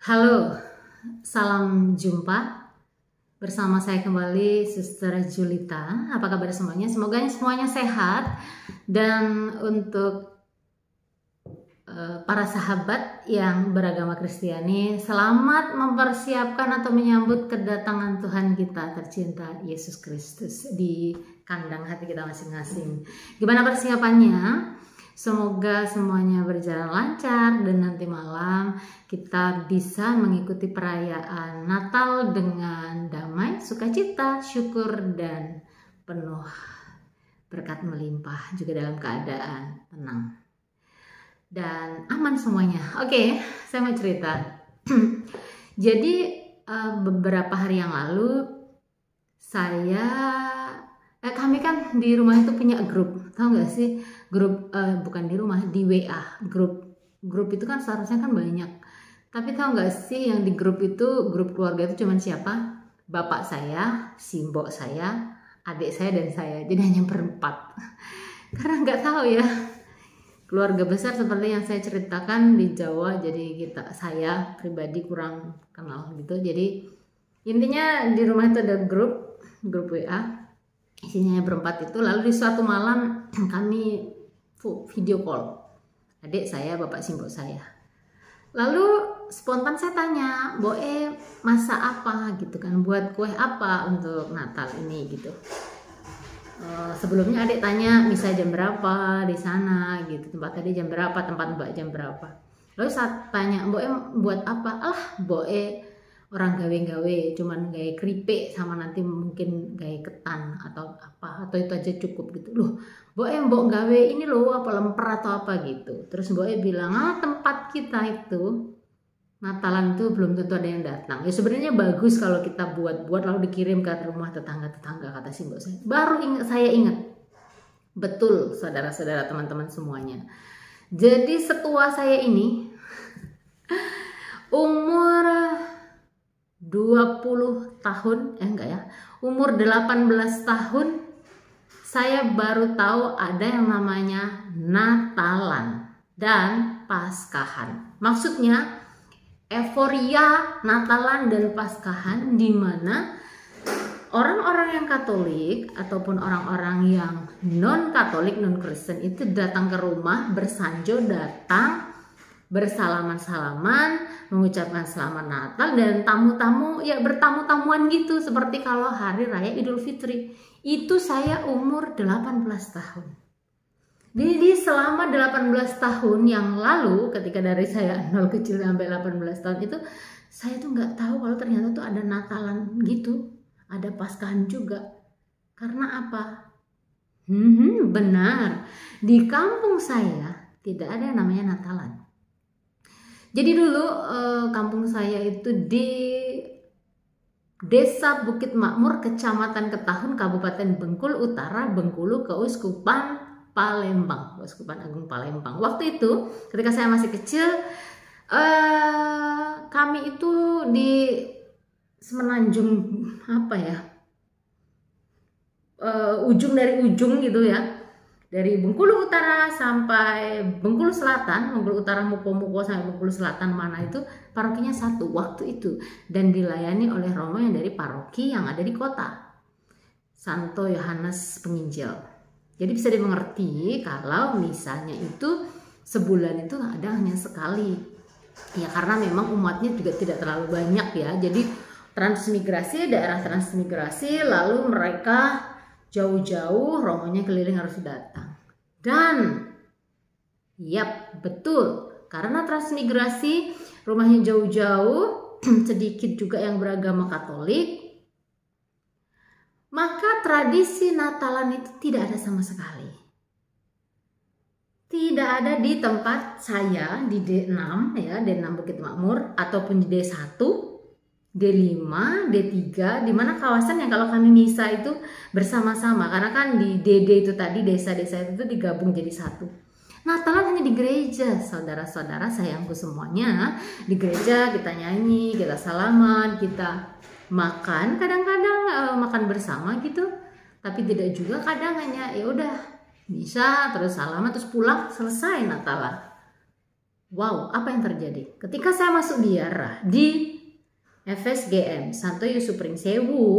Halo, salam jumpa. Bersama saya kembali Suster Julita. Apa kabar semuanya? Semoga semuanya sehat. Dan untuk para sahabat yang beragama Kristiani, selamat mempersiapkan atau menyambut kedatangan Tuhan kita tercinta Yesus Kristus di kandang hati kita masing-masing. Gimana persiapannya? Semoga semuanya berjalan lancar dan nanti malam kita bisa mengikuti perayaan Natal dengan damai, sukacita, syukur, dan penuh berkat melimpah, juga dalam keadaan tenang dan aman semuanya. Oke, saya mau cerita. Jadi beberapa hari yang lalu kami kan di rumah itu punya grup, tahu nggak sih? Grup bukan di rumah, di WA. Grup itu kan seharusnya kan banyak. Tapi tahu nggak sih yang di grup itu, grup keluarga itu cuman siapa? Bapak saya, simbok saya, adik saya dan saya. Jadi hanya berempat. Karena nggak tahu ya. Keluarga besar seperti yang saya ceritakan di Jawa, jadi saya pribadi kurang kenal gitu. Jadi intinya di rumah itu ada grup WA. Isinya berempat itu. Lalu di suatu malam kami video call, adik saya, bapak simbok saya. Lalu spontan saya tanya, Boe masak apa gitu kan, buat kue apa untuk Natal ini gitu. Sebelumnya adik tanya misa jam berapa di sana gitu, tempat tadi jam berapa, tempat mbak jam berapa. Lalu saat tanya, Boe buat apa? Alah, Boe orang gawe-gawe, cuman gawe keripik sama nanti mungkin gawe ketan atau apa, atau itu aja cukup gitu. Loh, Boe mbok gawe ini loh, apa lemper atau apa gitu. Terus Boe bilang, tempat kita itu Natalan itu belum tentu ada yang datang. Ya sebenarnya bagus kalau kita buat lalu dikirim ke rumah tetangga-tetangga, kata simbok saya. Baru saya ingat. Betul, saudara-saudara, teman-teman semuanya. Jadi setua saya ini umur 20 tahun, umur 18 tahun, saya baru tahu ada yang namanya Natalan dan Paskahan. Maksudnya euforia Natalan dan Paskahan, di mana orang-orang yang Katolik ataupun orang-orang yang non-Katolik, non-Kristen itu datang ke rumah, bersanjo, datang bersalaman-salaman, mengucapkan selamat Natal, dan tamu-tamu ya bertamu-tamuan gitu, seperti kalau hari raya Idul Fitri. Itu saya umur 18 tahun. Jadi selama 18 tahun yang lalu, ketika dari saya 0 kecil sampai 18 tahun itu, saya tuh nggak tahu kalau ternyata tuh ada Natalan gitu, ada Paskahan juga. Karena apa? Benar, di kampung saya tidak ada yang namanya Natalan. Jadi dulu kampung saya itu di Desa Bukit Makmur, Kecamatan Ketahun, Kabupaten Bengkulu Utara, Bengkulu, Keuskupan Palembang, Keuskupan Agung Palembang. Waktu itu ketika saya masih kecil, kami itu di semenanjung ujung dari ujung gitu ya. Dari Bengkulu Utara sampai Bengkulu Selatan, Bengkulu Utara Muko-Muko sampai Bengkulu Selatan mana itu parokinya satu waktu itu, dan dilayani oleh romo yang dari paroki yang ada di kota, Santo Yohanes Penginjil. Jadi bisa dimengerti kalau misalnya itu sebulan itu ada hanya sekali. Ya karena memang umatnya juga tidak terlalu banyak ya. Jadi daerah transmigrasi, lalu mereka jauh-jauh romonya keliling harus datang. Dan yap, betul, karena transmigrasi rumahnya jauh-jauh, sedikit juga yang beragama Katolik, maka tradisi Natalan itu tidak ada sama sekali. Tidak ada di tempat saya di D6 ya, D6 Bukit Makmur, ataupun di D1, D5, D3, di mana kawasan yang kalau kami misa itu bersama-sama, karena kan di DD itu tadi, desa-desa itu digabung jadi satu. Natalan hanya di gereja, saudara-saudara sayangku semuanya. Di gereja kita nyanyi, kita salaman, kita makan, kadang-kadang makan bersama gitu, tapi tidak juga, kadang hanya ya udah misa terus salaman terus pulang, selesai Natalan. Wow, apa yang terjadi? Ketika saya masuk biara di FSGM Santo Yusuf Pringsewu,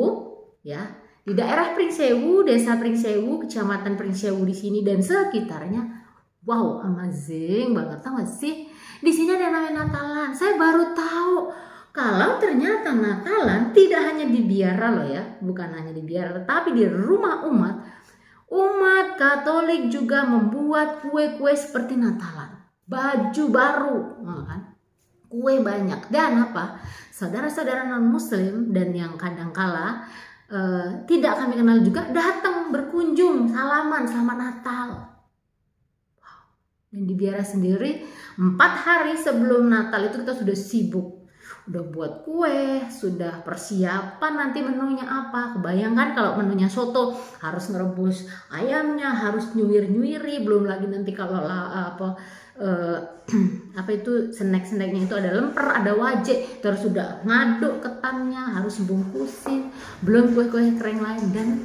ya, di daerah Pringsewu, desa Pringsewu, kecamatan Pringsewu di sini dan sekitarnya, wow, amazing banget, tau gak sih? Di sini ada namanya Natalan. Saya baru tahu kalau ternyata Natalan tidak hanya di biara loh ya, bukan hanya di biara, tetapi di rumah umat Katolik juga membuat kue-kue seperti Natalan. Baju baru, kan? Kue banyak. Dan apa? Saudara-saudara non-muslim dan yang kadangkala tidak kami kenal juga datang berkunjung, salaman, selamat Natal. Wow. Dan di biara sendiri 4 hari sebelum Natal itu kita sudah sibuk. Udah buat kue, sudah persiapan nanti menunya apa. Kebayangkan kalau menunya soto harus ngerebus ayamnya, harus nyuir-nyuiri, belum lagi nanti kalau apa itu snack-snacknya itu ada lemper, ada wajik, terus sudah ngaduk ketannya, harus bungkusin, belum kue-kue kering lain. Dan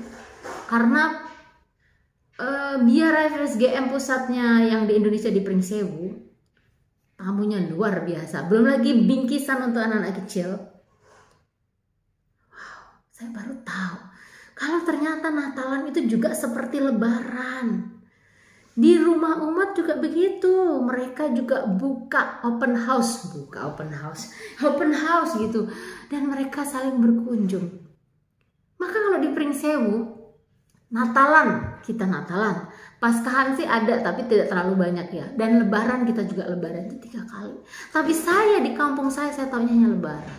karena biara FSGM pusatnya yang di Indonesia di Pringsewu, tamunya luar biasa, belum lagi bingkisan untuk anak-anak kecil. Wow, saya baru tahu kalau ternyata Natalan itu juga seperti Lebaran. Di rumah umat juga begitu, mereka juga buka open house gitu, dan mereka saling berkunjung. Maka kalau di Pringsewu, Natalan, kita Natalan, Paskahan sih ada tapi tidak terlalu banyak ya, dan Lebaran kita juga Lebaran itu 3 kali. Tapi saya di kampung saya tahunya hanya Lebaran.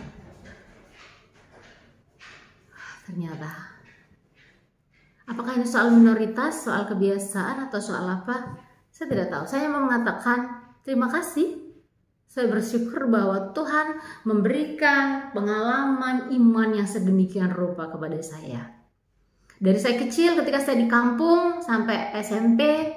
Ternyata. Apakah ini soal minoritas, soal kebiasaan, atau soal apa? Saya tidak tahu. Saya mau mengatakan terima kasih. Saya bersyukur bahwa Tuhan memberikan pengalaman iman yang sedemikian rupa kepada saya. Dari saya kecil ketika saya di kampung sampai SMP,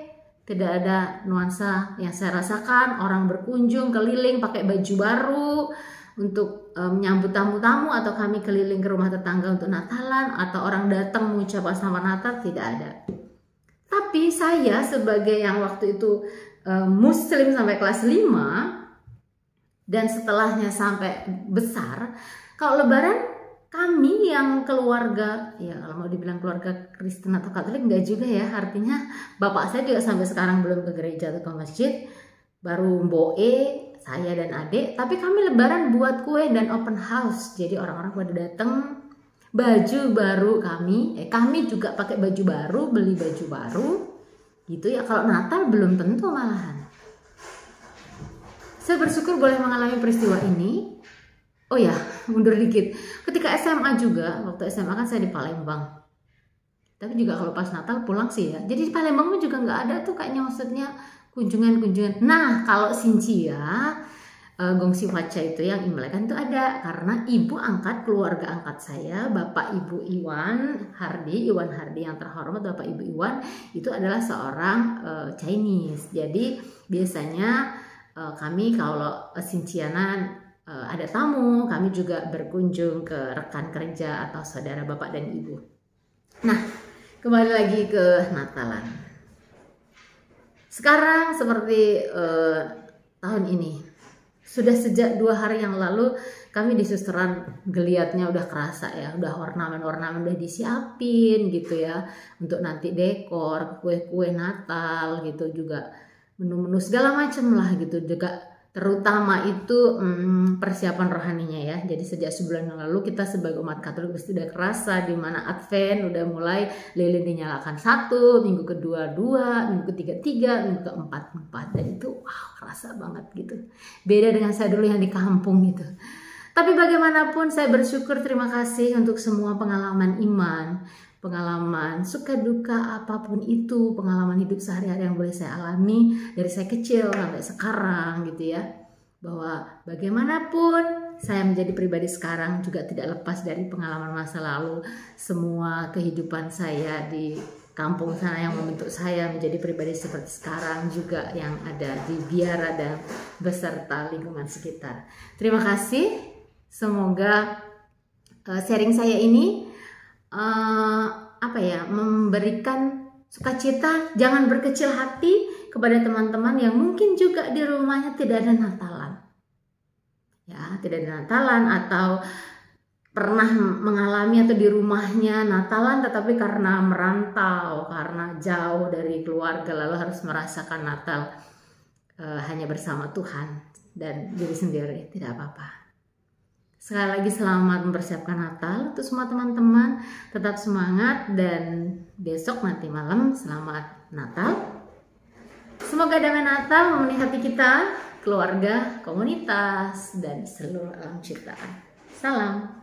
tidak ada nuansa yang saya rasakan. Orang berkunjung, keliling, pakai baju baru untuk menyambut tamu-tamu, atau kami keliling ke rumah tetangga untuk Natalan, atau orang datang mengucapkan selamat Natal, tidak ada. Tapi saya sebagai yang waktu itu muslim sampai kelas 5 dan setelahnya sampai besar, kalau Lebaran kami yang keluarga, ya kalau mau dibilang keluarga Kristen atau Katolik enggak juga ya, artinya bapak saya juga sampai sekarang belum ke gereja atau ke masjid, baru mboe, saya dan adik, tapi kami Lebaran buat kue dan open house. Jadi orang-orang pada datang, baju baru kami juga pakai baju baru, beli baju baru, gitu ya. Kalau Natal belum tentu malahan. Saya bersyukur boleh mengalami peristiwa ini. Oh ya, mundur dikit. Ketika SMA juga, waktu SMA kan saya di Palembang. Tapi juga kalau pas Natal pulang sih ya. Jadi di Palembang juga nggak ada tuh kayaknya, maksudnya kunjungan-kunjungan. Nah, kalau Sincia, Gongsi Waca itu yang Imlek kan itu ada, karena ibu angkat, keluarga angkat saya, Bapak Ibu Iwan Hardi yang terhormat, Bapak Ibu Iwan itu adalah seorang Chinese. Jadi biasanya kami kalau Sincianan ada tamu, kami juga berkunjung ke rekan kerja atau saudara bapak dan ibu. Nah, kembali lagi ke Natalan. Sekarang seperti tahun ini, sudah sejak 2 hari yang lalu kami di susteran geliatnya udah kerasa ya, udah ornamen-ornamen udah disiapin gitu ya, untuk nanti dekor, kue-kue Natal gitu, juga menu-menu segala macam lah gitu, juga terutama itu persiapan rohaninya ya. Jadi sejak sebulan yang lalu kita sebagai umat Katolik sudah kerasa di mana Advent udah mulai lilin dinyalakan 1, minggu kedua 2, minggu ketiga 3, minggu keempat 4, dan itu wow kerasa banget gitu. Beda dengan saya dulu yang di kampung gitu. Tapi bagaimanapun saya bersyukur, terima kasih untuk semua pengalaman iman, pengalaman suka duka apapun itu, pengalaman hidup sehari-hari yang boleh saya alami dari saya kecil sampai sekarang gitu ya. Bahwa bagaimanapun saya menjadi pribadi sekarang juga tidak lepas dari pengalaman masa lalu. Semua kehidupan saya di kampung sana yang membentuk saya menjadi pribadi seperti sekarang, juga yang ada di biara dan beserta lingkungan sekitar. Terima kasih. Semoga sharing saya ini memberikan sukacita. Jangan berkecil hati kepada teman-teman yang mungkin juga di rumahnya tidak ada Natalan. Ya, tidak ada Natalan atau pernah mengalami atau di rumahnya Natalan tetapi karena merantau, karena jauh dari keluarga lalu harus merasakan Natal hanya bersama Tuhan dan diri sendiri. Tidak apa-apa. Sekali lagi selamat mempersiapkan Natal untuk semua teman-teman. Tetap semangat dan besok nanti malam selamat Natal. Semoga damai Natal memenuhi hati kita, keluarga, komunitas, dan seluruh alam ciptaan. Salam.